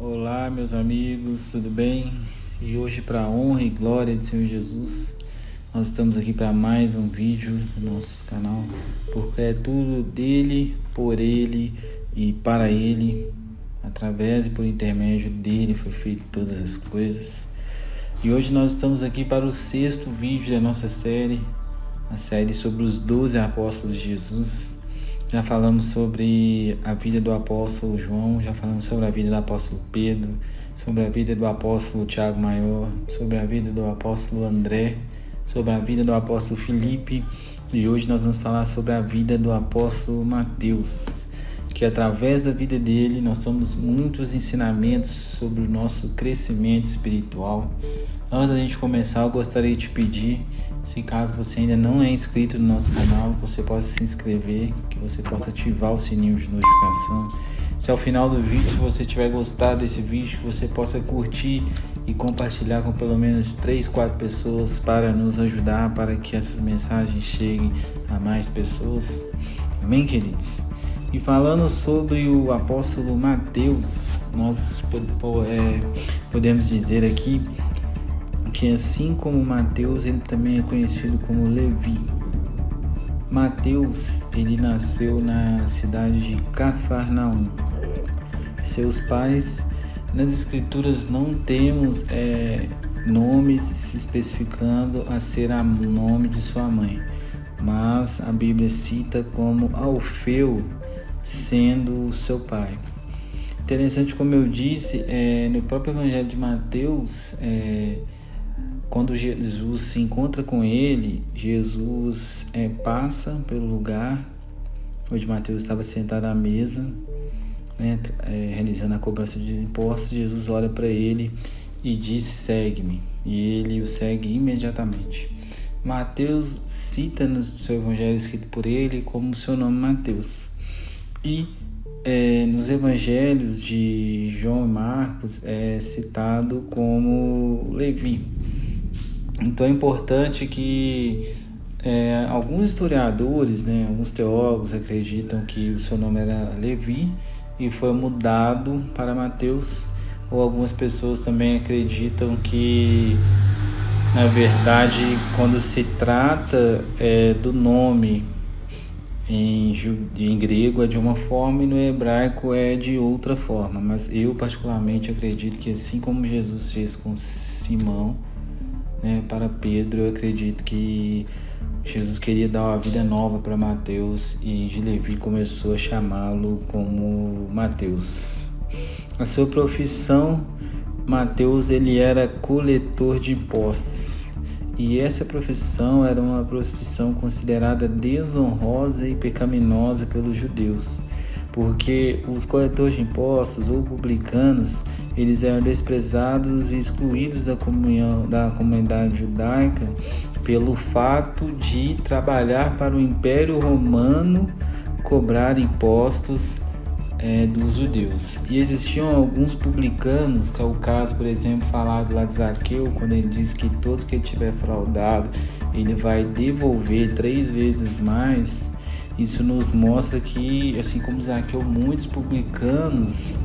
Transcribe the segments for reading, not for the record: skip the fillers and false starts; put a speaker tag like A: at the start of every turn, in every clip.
A: Olá, meus amigos, tudo bem? E hoje, para a honra e glória de Senhor Jesus, nós estamos aqui para mais um vídeo do nosso canal, porque é tudo dele, por ele e para ele, através e por intermédio dele foi feito todas as coisas. E hoje nós estamos aqui para o 6º vídeo da nossa série, a série sobre os 12 apóstolos de Jesus. Já falamos sobre a vida do apóstolo João, já falamos sobre a vida do apóstolo Pedro, sobre a vida do apóstolo Tiago Maior, sobre a vida do apóstolo André, sobre a vida do apóstolo Filipe, e hoje nós vamos falar sobre a vida do apóstolo Mateus, que através da vida dele nós temos muitos ensinamentos sobre o nosso crescimento espiritual. Antes da gente começar, eu gostaria de te pedir, se caso você ainda não é inscrito no nosso canal, você possa se inscrever, que você possa ativar o sininho de notificação. Se ao final do vídeo, se você tiver gostado desse vídeo, que você possa curtir e compartilhar com pelo menos 3, 4 pessoas para nos ajudar, para que essas mensagens cheguem a mais pessoas. Amém, queridos? E falando sobre o apóstolo Mateus, nós podemos dizer aqui que assim como Mateus, ele também é conhecido como Levi. Mateus, ele nasceu na cidade de Cafarnaum. Seus pais, nas escrituras não temos nomes se especificando a ser o nome de sua mãe, mas a Bíblia cita como Alfeu sendo o seu pai. Interessante, como eu disse, no próprio Evangelho de Mateus, quando Jesus se encontra com ele, Jesus passa pelo lugar onde Mateus estava sentado à mesa, realizando a cobrança de impostos. Jesus olha para ele e diz: segue-me, e ele o segue imediatamente. Mateus cita no seu evangelho escrito por ele como seu nome Mateus, e nos evangelhos de João e Marcos é citado como Levi. Então é importante que alguns historiadores, alguns teólogos acreditam que o seu nome era Levi e foi mudado para Mateus, ou algumas pessoas também acreditam que, na verdade, quando se trata do nome em grego é de uma forma e no hebraico é de outra forma, mas eu particularmente acredito que assim como Jesus fez com Simão, para Pedro, eu acredito que Jesus queria dar uma vida nova para Mateus e de Levi começou a chamá-lo como Mateus. A sua profissão, Mateus, ele era coletor de impostos, e essa profissão era uma profissão considerada desonrosa e pecaminosa pelos judeus, porque os coletores de impostos ou publicanos, eles eram desprezados e excluídos da comunidade judaica pelo fato de trabalhar para o Império Romano, cobrar impostos dos judeus. E existiam alguns publicanos, que é o caso, por exemplo, falado lá de Zaqueu, quando ele diz que todos que ele tiver fraudado, ele vai devolver 3 vezes mais. Isso nos mostra que, assim como Zaqueu, muitos publicanos,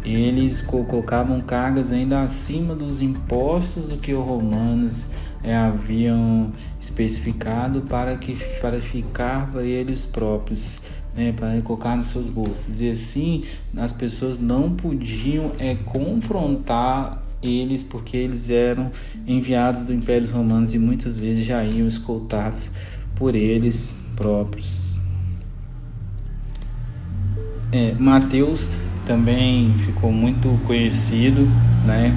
A: eles colocavam cargas ainda acima dos impostos do que os romanos haviam especificado para ficar para eles próprios, para colocar nos seus bolsos. E assim, as pessoas não podiam confrontar eles, porque eles eram enviados do Império Romano e muitas vezes já iam escoltados por eles próprios. Mateus também ficou muito conhecido,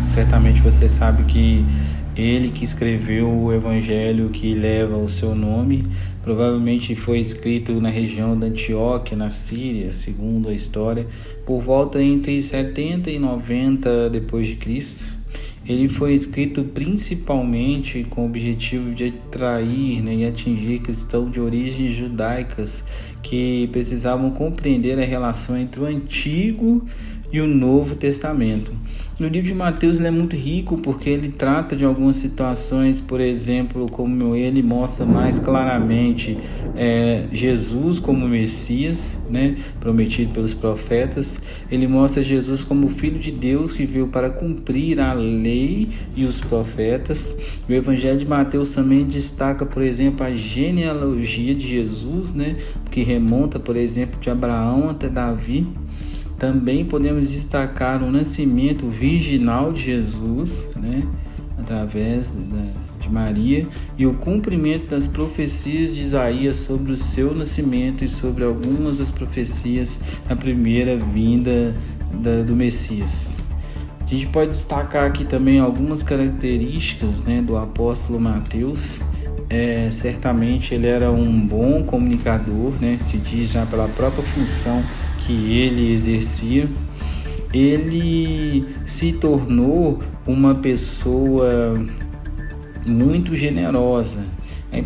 A: Certamente você sabe que ele que escreveu o evangelho que leva o seu nome, provavelmente foi escrito na região da Antioquia, na Síria, segundo a história, por volta entre 70 e 90 depois de Cristo. Ele foi escrito principalmente com o objetivo de atrair e atingir cristãos de origens judaicas que precisavam compreender a relação entre o Antigo e o Novo Testamento. No livro de Mateus ele é muito rico porque ele trata de algumas situações, por exemplo, como ele mostra mais claramente Jesus como Messias, né, prometido pelos profetas. Ele mostra Jesus como o Filho de Deus que veio para cumprir a lei e os profetas. O Evangelho de Mateus também destaca, por exemplo, a genealogia de Jesus, né, que remonta, por exemplo, de Abraão até Davi. Também podemos destacar o nascimento virginal de Jesus, né, através de Maria, e o cumprimento das profecias de Isaías sobre o seu nascimento e sobre algumas das profecias da primeira vinda do Messias. A gente pode destacar aqui também algumas características, né, do apóstolo Mateus. Certamente ele era um bom comunicador, né, se diz já pela própria função que ele exercia. Ele se tornou uma pessoa muito generosa,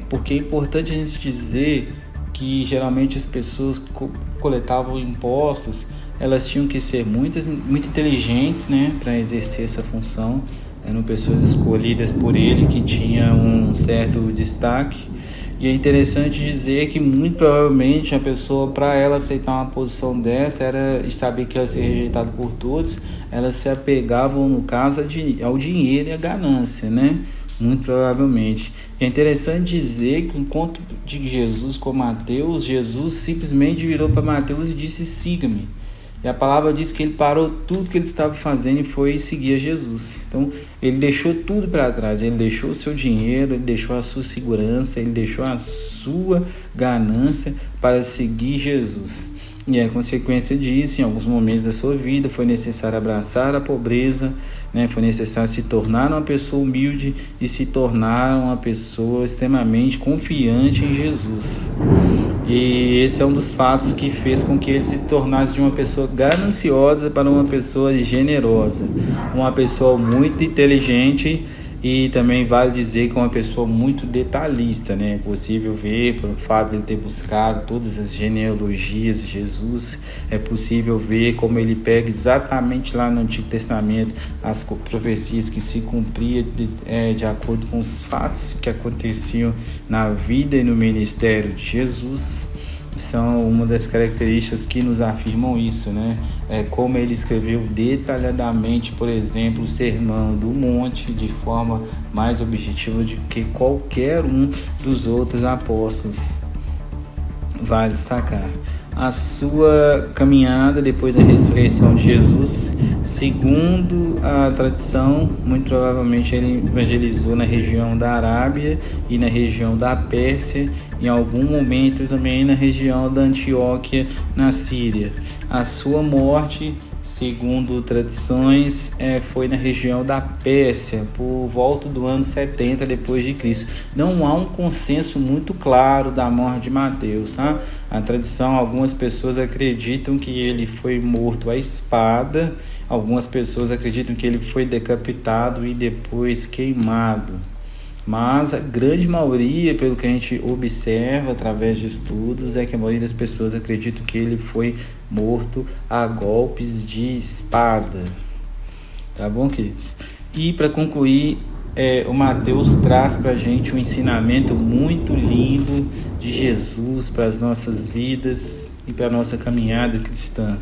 A: porque é importante a gente dizer que geralmente as pessoas que coletavam impostos, elas tinham que ser muito inteligentes, né, para exercer essa função. Eram pessoas escolhidas por ele que tinham um certo destaque. E é interessante dizer que muito provavelmente a pessoa, para ela aceitar uma posição dessa, era saber que ela ia ser rejeitada por todos, elas se apegavam, no caso, ao dinheiro e à ganância, né? Muito provavelmente. É interessante dizer que, enquanto de Jesus com Mateus, Jesus simplesmente virou para Mateus e disse: siga-me. E a palavra diz que ele parou tudo que ele estava fazendo e foi seguir a Jesus. Então, ele deixou tudo para trás. Ele deixou o seu dinheiro, ele deixou a sua segurança, ele deixou a sua ganância para seguir Jesus. E a consequência disso, em alguns momentos da sua vida, foi necessário abraçar a pobreza, né? Foi necessário se tornar uma pessoa humilde e se tornar uma pessoa extremamente confiante em Jesus. E esse é um dos fatos que fez com que ele se tornasse de uma pessoa gananciosa para uma pessoa generosa, uma pessoa muito inteligente. E também vale dizer que é uma pessoa muito detalhista, né? É possível ver, pelo fato de ele ter buscado todas as genealogias de Jesus, é possível ver como ele pega exatamente lá no Antigo Testamento as profecias que se cumpriam de acordo com os fatos que aconteciam na vida e no ministério de Jesus. São uma das características que nos afirmam isso, né? Como ele escreveu detalhadamente, por exemplo, o Sermão do Monte, de forma mais objetiva do que qualquer um dos outros apóstolos. Vale destacar a sua caminhada depois da ressurreição de Jesus. Segundo a tradição, muito provavelmente ele evangelizou na região da Arábia e na região da Pérsia, em algum momento também na região da Antioquia, na Síria. A sua morte, segundo tradições, foi na região da Pérsia, por volta do ano 70 depois de Cristo. Não há um consenso muito claro da morte de Mateus, tá? A tradição, algumas pessoas acreditam que ele foi morto à espada, algumas pessoas acreditam que ele foi decapitado e depois queimado. Mas a grande maioria, pelo que a gente observa através de estudos, é que a maioria das pessoas acreditam que ele foi morto a golpes de espada. Tá bom, queridos? E para concluir, o Mateus traz para a gente um ensinamento muito lindo de Jesus para as nossas vidas e para a nossa caminhada cristã.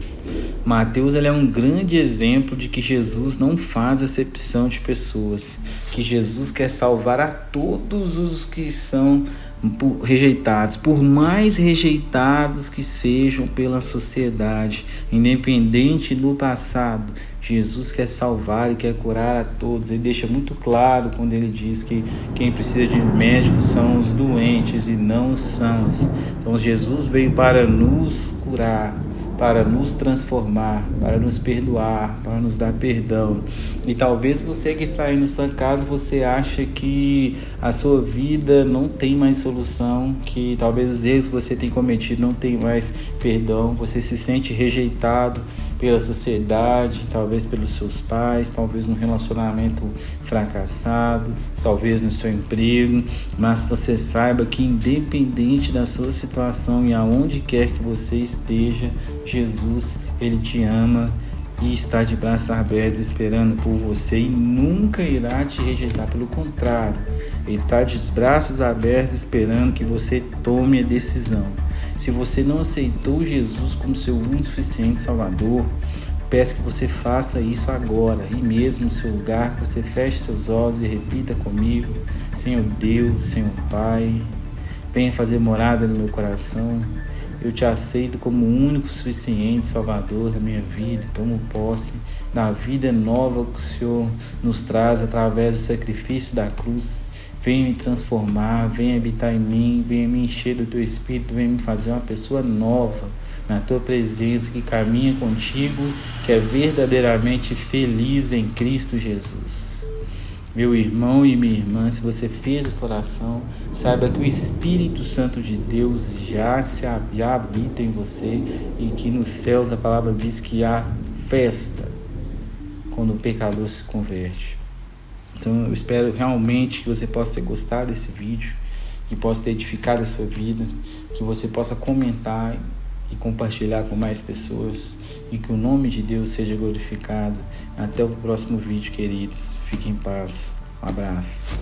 A: Mateus ele é um grande exemplo de que Jesus não faz acepção de pessoas, que Jesus quer salvar a todos os que são rejeitados, por mais rejeitados que sejam pela sociedade, independente do passado. Jesus quer salvar e quer curar a todos. Ele deixa muito claro quando ele diz que quem precisa de médicos são os doentes e não os sãos. Então Jesus veio para nos curar, para nos transformar, para nos perdoar, para nos dar perdão. E talvez você que está aí na sua casa, você acha que a sua vida não tem mais solução, que talvez os erros que você tem cometido não tem mais perdão, você se sente rejeitado pela sociedade, talvez pelos seus pais, talvez num relacionamento fracassado, talvez no seu emprego, mas você saiba que independente da sua situação e aonde quer que você esteja, Jesus, Ele te ama e está de braços abertos esperando por você e nunca irá te rejeitar. Pelo contrário, Ele está de braços abertos esperando que você tome a decisão. Se você não aceitou Jesus como seu único suficiente Salvador, peço que você faça isso agora, e mesmo no seu lugar, que você feche seus olhos e repita comigo: Senhor Deus, Senhor Pai, venha fazer morada no meu coração. Eu te aceito como o único suficiente Salvador da minha vida. Tomo posse da vida nova que o Senhor nos traz através do sacrifício da cruz. Venha me transformar, venha habitar em mim, venha me encher do teu Espírito, venha me fazer uma pessoa nova na tua presença, que caminha contigo, que é verdadeiramente feliz em Cristo Jesus. Meu irmão e minha irmã, se você fez essa oração, saiba que o Espírito Santo de Deus já habita em você e que nos céus a palavra diz que há festa quando o pecador se converte. Então eu espero realmente que você possa ter gostado desse vídeo, que possa ter edificado a sua vida, que você possa comentar e compartilhar com mais pessoas, e que o nome de Deus seja glorificado. Até o próximo vídeo, queridos. Fiquem em paz. Um abraço.